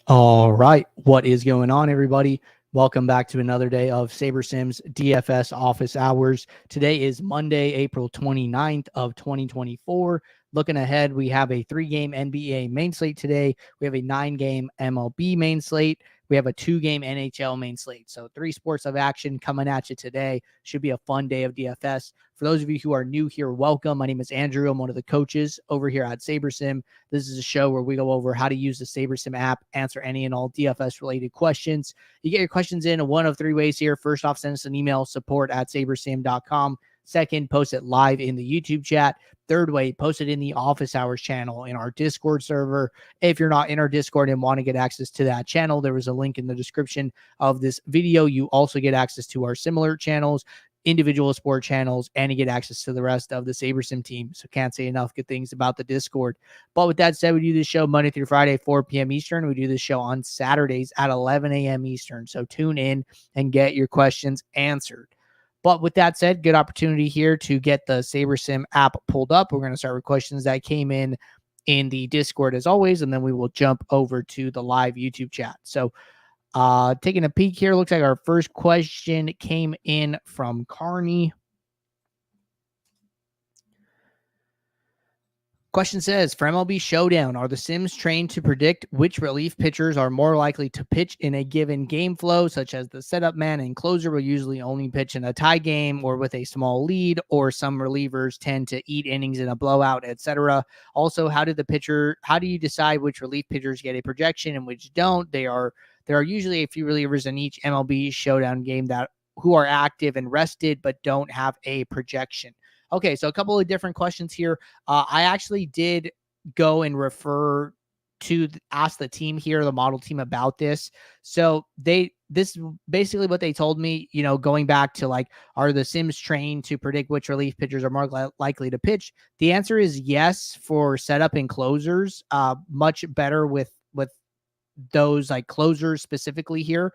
All right. What is going on, everybody? Welcome back to another day of SaberSim's DFS office hours. Today is Monday, April 29th of 2024. Looking ahead, we have a 3-game NBA main slate today. We have a 9-game MLB main slate. We have a 2-game NHL main slate. So 3 sports of action coming at you today. Should be a fun day of DFS. For those of you who are new here, welcome. My name is Andrew. I'm one of the coaches over here at SaberSim. This is a show where we go over how to use the SaberSim app, answer any and all DFS-related questions. You get your questions in one of 3 ways here. First off, send us an email, support@sabersim.com. Second, post it live in the YouTube chat. Third way, post it in the office hours channel in our Discord server. If you're not in our Discord and want to get access to that channel, there is a link in the description of this video. You also get access to our similar channels, individual sport channels, and you get access to the rest of the SaberSim team. So can't say enough good things about the Discord. But with that said, we do this show Monday through Friday, 4 p.m. Eastern. We do this show on Saturdays at 11 a.m. Eastern. So tune in and get your questions answered. But with that said, good opportunity here to get the SaberSim app pulled up. We're going to start with questions that came in the Discord as always, and then we will jump over to the live YouTube chat. So taking a peek here, looks like our first question came in from Carney. Question says, for MLB Showdown, are the Sims trained to predict which relief pitchers are more likely to pitch in a given game flow, such as the setup man and closer will usually only pitch in a tie game or with a small lead, or some relievers tend to eat innings in a blowout, etc.? Also, how do you decide which relief pitchers get a projection and which don't? There are usually a few relievers in each MLB Showdown game who are active and rested but don't have a projection. Okay, so a couple of different questions here. I actually did go and ask the team here, the model team, about this. So this is basically what they told me, going back to like, are the Sims trained to predict which relief pitchers are more likely to pitch? The answer is yes for setup and closers. Much better with those like closers specifically here.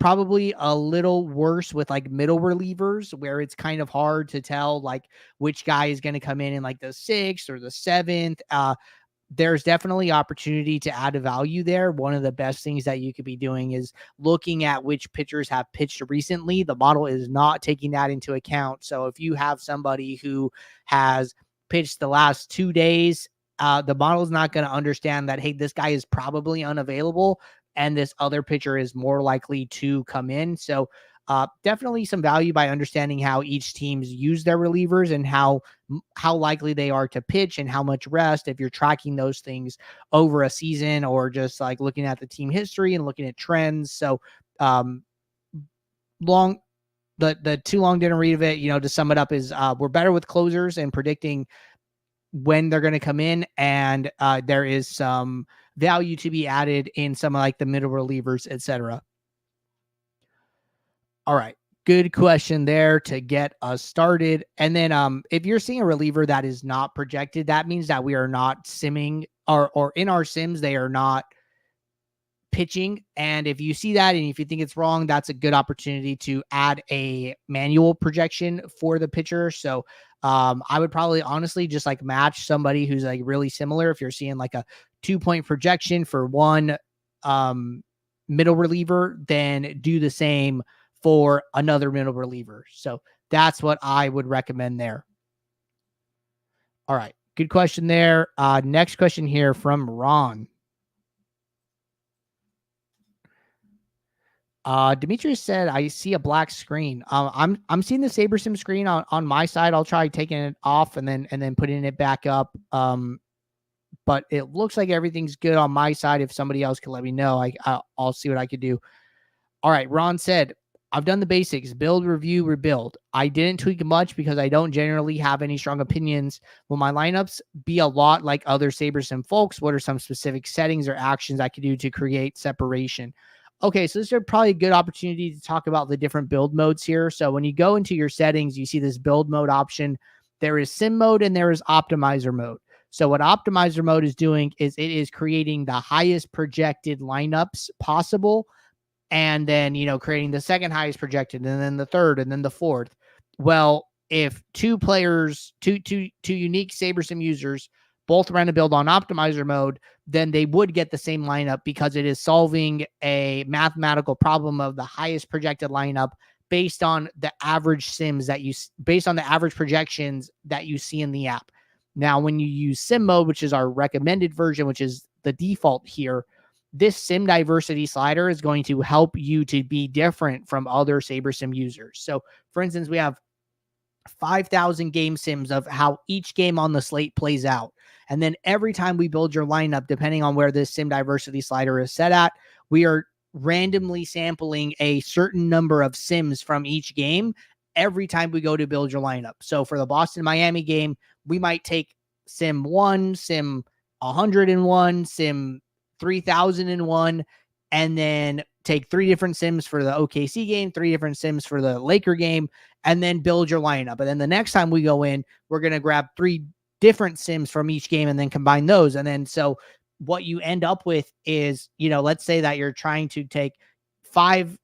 Probably a little worse with like middle relievers, where it's kind of hard to tell like which guy is going to come in like the 6th or the 7th. There's definitely opportunity to add a value there. One of the best things that you could be doing is looking at which pitchers have pitched recently. The model is not taking that into account. So if you have somebody who has pitched the last 2 days, the model is not going to understand that, hey, this guy is probably unavailable and this other pitcher is more likely to come in. So definitely some value by understanding how each team's use their relievers and how likely they are to pitch and how much rest, if you're tracking those things over a season or just like looking at the team history and looking at trends. So the too long didn't read of it, to sum it up, is we're better with closers and predicting when they're going to come in, and there is some value to be added in some of like the middle relievers, etc. All right, good question there to get us started. And then if you're seeing a reliever that is not projected, that means that we are not simming, or in our sims they are not pitching. And if you see that and if you think it's wrong, that's a good opportunity to add a manual projection for the pitcher. So I would probably honestly just like match somebody who's like really similar. If you're seeing like a 2-point projection for one middle reliever, then do the same for another middle reliever. So that's what I would recommend there. All right, good question there. Next question here from Ron. Demetrius said, I see a black screen. I'm seeing the SaberSim screen on my side. I'll try taking it off and then putting it back up. But it looks like everything's good on my side. If somebody else can let me know, I'll see what I could do. All right. Ron said, I've done the basics: build, review, rebuild. I didn't tweak much because I don't generally have any strong opinions. Will my lineups be a lot like other SaberSim folks? What are some specific settings or actions I could do to create separation? Okay, so this is probably a good opportunity to talk about the different build modes here. So when you go into your settings, you see this build mode option. There is sim mode and there is optimizer mode. So what optimizer mode is doing is it is creating the highest projected lineups possible, and then, creating the second highest projected, and then the third, and then the fourth. Well, if two unique SaberSim users both run a build on optimizer mode, then they would get the same lineup because it is solving a mathematical problem of the highest projected lineup based on the average sims that based on the average projections that you see in the app. Now, when you use sim mode, which is our recommended version, which is the default here, this sim diversity slider is going to help you to be different from other SaberSim users. So, for instance, we have 5,000 game sims of how each game on the slate plays out. And then every time we build your lineup, depending on where this sim diversity slider is set at, we are randomly sampling a certain number of sims from each game every time we go to build your lineup. So for the Boston Miami game, we might take sim 1, sim 101, sim 3001, and then take 3 different sims for the OKC game, 3 different sims for the Laker game, and then build your lineup. And then the next time we go in, we're going to grab 3 different sims from each game and then combine those. And then so what you end up with is, let's say that you're trying to take 5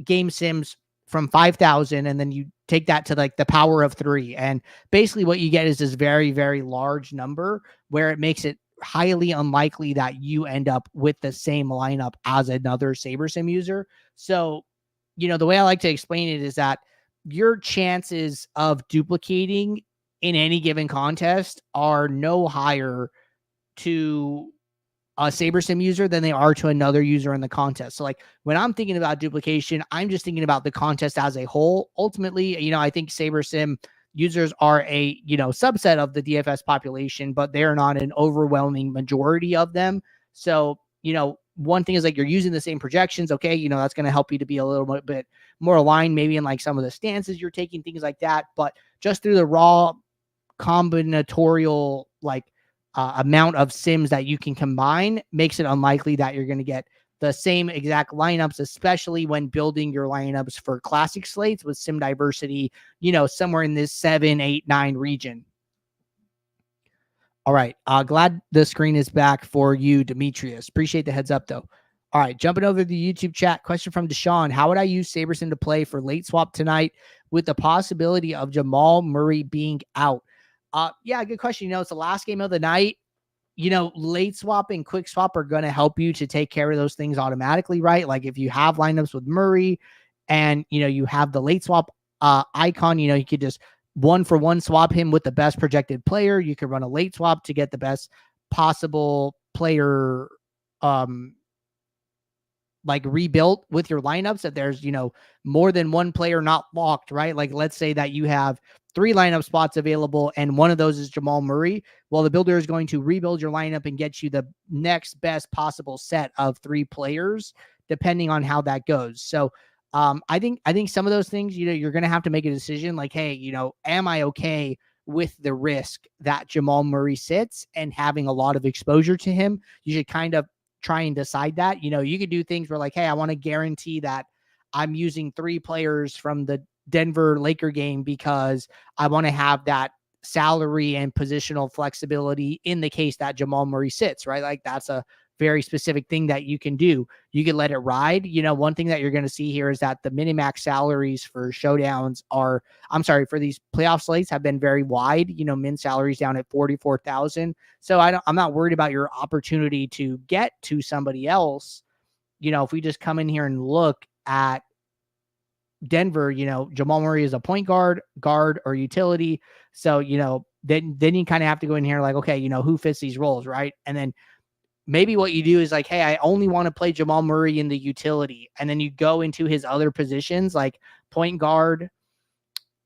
game sims from 5,000, and then you take that to like the power of 3. And basically what you get is this very, very large number where it makes it highly unlikely that you end up with the same lineup as another SaberSim user. So, the way I like to explain it is that your chances of duplicating in any given contest are no higher to a SaberSim user than they are to another user in the contest. So like when I'm thinking about duplication, I'm just thinking about the contest as a whole. Ultimately, I think SaberSim users are a, subset of the DFS population, but they're not an overwhelming majority of them. So, one thing is like you're using the same projections. Okay. That's going to help you to be a little bit more aligned, maybe in like some of the stances you're taking, things like that. But just through the raw combinatorial, amount of sims that you can combine makes it unlikely that you're going to get the same exact lineups, especially when building your lineups for classic slates with sim diversity, somewhere in this 7, 8, 9 region. All right. Glad the screen is back for you, Demetrius. Appreciate the heads up, though. All right. Jumping over to the YouTube chat. Question from Deshaun. How would I use SaberSim to play for late swap tonight with the possibility of Jamal Murray being out? Yeah, good question. It's the last game of the night. Late swap and quick swap are going to help you to take care of those things automatically, right? Like if you have lineups with Murray and, you have the late swap icon, you could just 1-for-1 swap him with the best projected player. You could run a late swap to get the best possible player, like rebuilt with your lineups if there's, more than one player not locked, right? Like let's say that you have 3 lineup spots available and one of those is Jamal Murray. Well, the builder is going to rebuild your lineup and get you the next best possible set of 3 players, depending on how that goes. So I think some of those things, you're going to have to make a decision like, hey, am I okay with the risk that Jamal Murray sits and having a lot of exposure to him? You should kind of try and decide that. You could do things where like, hey, I want to guarantee that I'm using 3 players from the Denver Laker game because I want to have that salary and positional flexibility in the case that Jamal Murray sits, right? Like that's a very specific thing that you can do. You can let it ride. One thing that you're going to see here is that the minimax salaries for showdowns for these playoff slates have been very wide, min salaries down at 44,000. So I'm not worried about your opportunity to get to somebody else. If we just come in here and look at Denver, Jamal Murray is a point guard, or utility. So, then you kind of have to go in here like, okay, who fits these roles, right? And then maybe what you do is like, hey, I only want to play Jamal Murray in the utility. And then you go into his other positions like point guard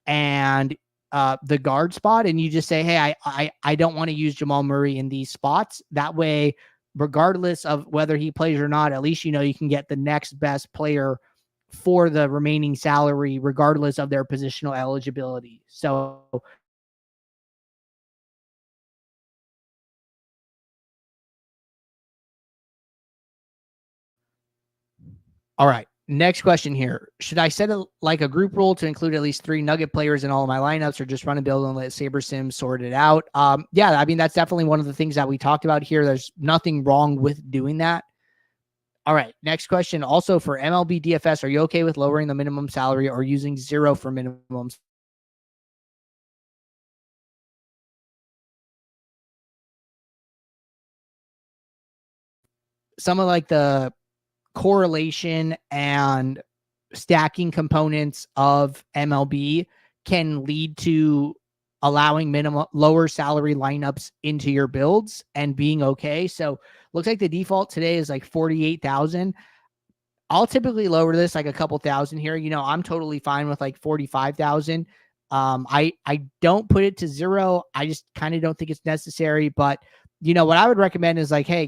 and the guard spot. And you just say, hey, I don't want to use Jamal Murray in these spots. That way, regardless of whether he plays or not, at least, you can get the next best player for the remaining salary, regardless of their positional eligibility. So all right. Next question here. Should I set a group rule to include at least 3 Nugget players in all of my lineups, or just run a build and let SaberSim sort it out? Yeah, I mean, that's definitely one of the things that we talked about here. There's nothing wrong with doing that. All right. Next question. Also for MLB DFS, are you okay with lowering the minimum salary or using 0 for minimums? some of like the correlation and stacking components of MLB can lead to allowing minimum lower salary lineups into your builds and being okay. So looks like the default today is like 48,000. I'll typically lower this like a couple thousand here. I'm totally fine with like 45,000. I don't put it to zero. I just kind of don't think it's necessary. But what I would recommend is like, hey,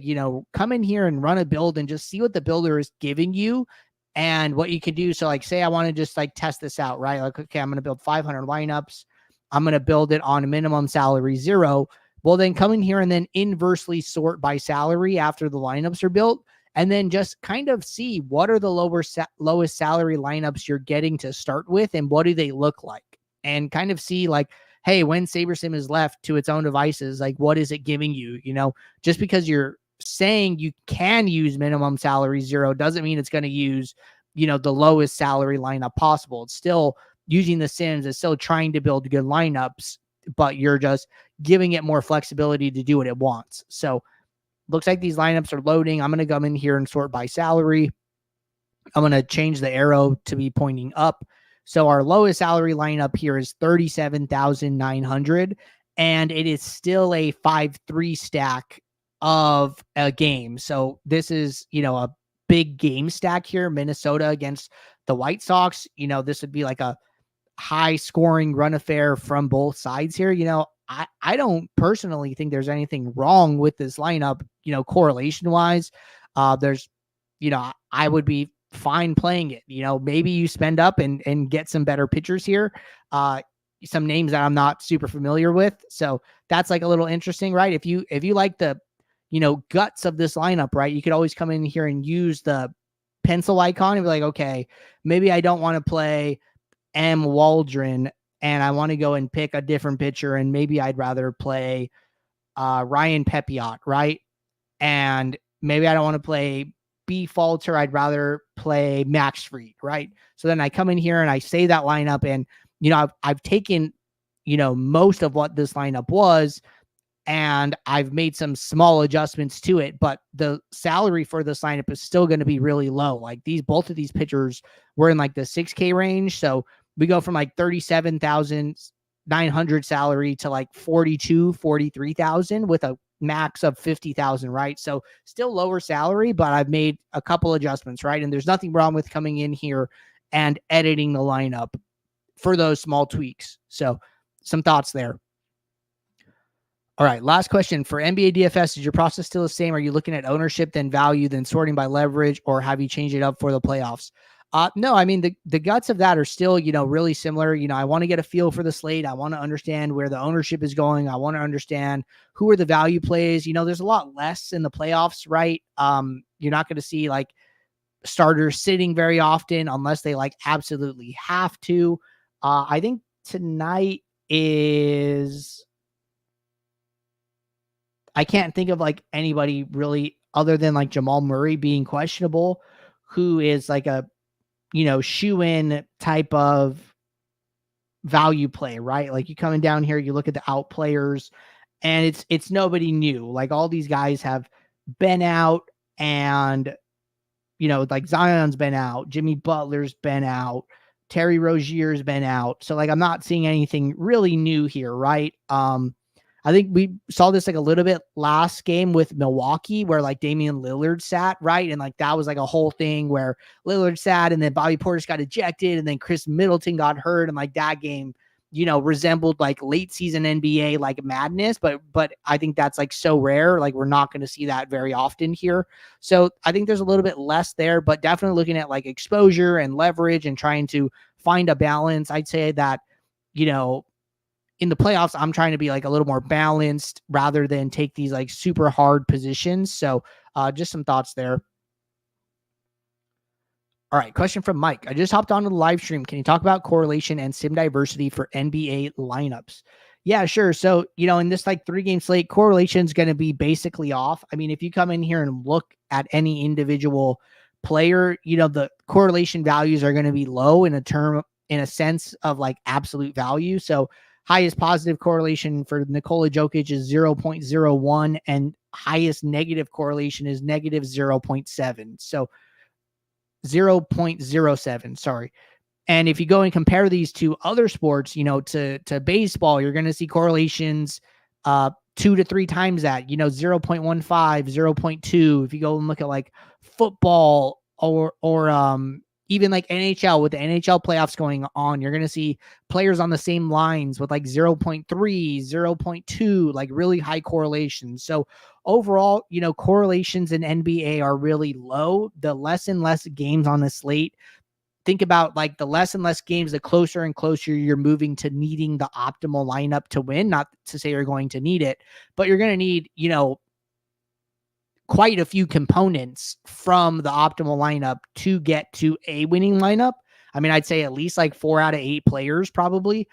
come in here and run a build and just see what the builder is giving you and what you can do. So like, say I want to just like test this out, right? Like, okay, I'm going to build 500 lineups. I'm going to build it on a minimum salary 0. Well, then come in here and then inversely sort by salary after the lineups are built. And then just kind of see what are the lowest salary lineups you're getting to start with and what do they look like? And kind of see like, hey, when SaberSim is left to its own devices, like what is it giving you? Just because you're saying you can use minimum salary 0 doesn't mean it's going to use, the lowest salary lineup possible. It's still using the Sims. It's still trying to build good lineups, but you're just giving it more flexibility to do what it wants. So looks like these lineups are loading. I'm going to come in here and sort by salary. I'm going to change the arrow to be pointing up. So our lowest salary lineup here is 37,900, and it is still a 5-3 stack of a game. So this is, a big game stack here. Minnesota against the White Sox. This would be like a high scoring run affair from both sides here. I don't personally think there's anything wrong with this lineup, correlation wise. There's, I would be fine playing it. Maybe you spend up and get some better pitchers here. Some names that I'm not super familiar with. So that's like a little interesting, right? If you like the, guts of this lineup, right, you could always come in here and use the pencil icon and be like, okay, maybe I don't want to play M. Waldron and I want to go and pick a different pitcher, and maybe I'd rather play Ryan Pepiot, right? And maybe I don't want to play B. Falter. I'd rather play Max Fried, right? So then I come in here and I say that lineup, and I've taken most of what this lineup was, and I've made some small adjustments to it, but the salary for this lineup is still going to be really low. Like both of these pitchers were in like the 6K range, so we go from like 37,900 salary to like 43,000 with a max of 50,000, right? So still lower salary, but I've made a couple adjustments, right? And there's nothing wrong with coming in here and editing the lineup for those small tweaks. So some thoughts there. All right, last question. For NBA DFS, is your process still the same? Are you looking at ownership, then value, then sorting by leverage, or have you changed it up for the playoffs? No, I mean, the guts of that are still, really similar. I want to get a feel for the slate. I want to understand where the ownership is going. I want to understand who are the value plays. There's a lot less in the playoffs, right? You're not going to see like starters sitting very often unless they like absolutely have to. I think tonight is... I can't think of like anybody really other than like Jamal Murray being questionable, who is like a, shoe-in type of value play, right? Like you coming down here, you look at the out players, and it's nobody new. Like all these guys have been out, and like Zion's been out, Jimmy Butler's been out, Terry Rozier's been out. So like I'm not seeing anything really new here, right? I think we saw this like a little bit last game with Milwaukee where like Damian Lillard sat, right? And like that was like a whole thing where Lillard sat and then Bobby Portis got ejected and then Chris Middleton got hurt. And like that game, resembled like late season NBA like madness. But I think that's like so rare. Like we're not going to see that very often here. So I think there's a little bit less there, but definitely looking at like exposure and leverage and trying to find a balance. I'd say that, in the playoffs, I'm trying to be like a little more balanced rather than take these like super hard positions. So just some thoughts there. All right. Question from Mike. I just hopped onto the live stream. Can you talk about correlation and sim diversity for NBA lineups? Yeah, sure. So, in this like 3-game slate, correlation is going to be basically off. I mean, if you come in here and look at any individual player, the correlation values are going to be low in a sense of like absolute value. So highest positive correlation for Nikola Jokic is 0.01, and highest negative correlation is negative 0.7. So 0.07, sorry. And if you go and compare these to other sports, to baseball, you're going to see correlations 2 to 3 times that, 0.15, 0.2. If you go and look at like football or even like NHL, with the NHL playoffs going on, you're going to see players on the same lines with like 0.3, 0.2, like really high correlations. So overall, correlations in NBA are really low. The less and less games on the slate, think about like the less and less games, the closer and closer you're moving to needing the optimal lineup to win. Not to say you're going to need it, but you're going to need, quite a few components from the optimal lineup to get to a winning lineup. I mean, I'd say at least like 4 out of 8 players probably.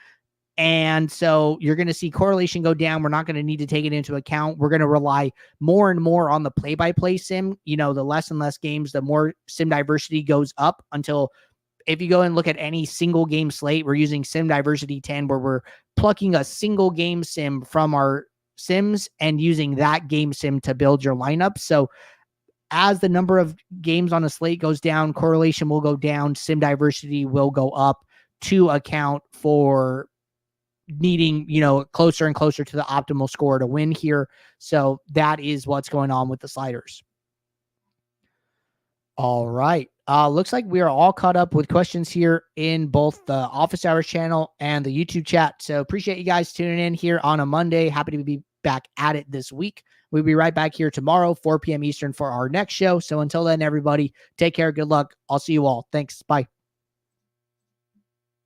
And so you're going to see correlation go down. We're not going to need to take it into account. We're going to rely more and more on the play-by-play sim. The less and less games, the more sim diversity goes up, until if you go and look at any single game slate, we're using sim diversity 10, where we're plucking a single game sim from our sims and using that game sim to build your lineup. So as the number of games on a slate goes down, correlation will go down, sim diversity will go up to account for needing, closer and closer to the optimal score to win here. So that is what's going on with the sliders. All right. Looks like we are all caught up with questions here in both the Office Hours channel and the YouTube chat. So appreciate you guys tuning in here on a Monday. Happy to be back at it this week. We'll be right back here tomorrow, 4 p.m. Eastern, for our next show. So until then, everybody, take care. Good luck. I'll see you all. Thanks. Bye.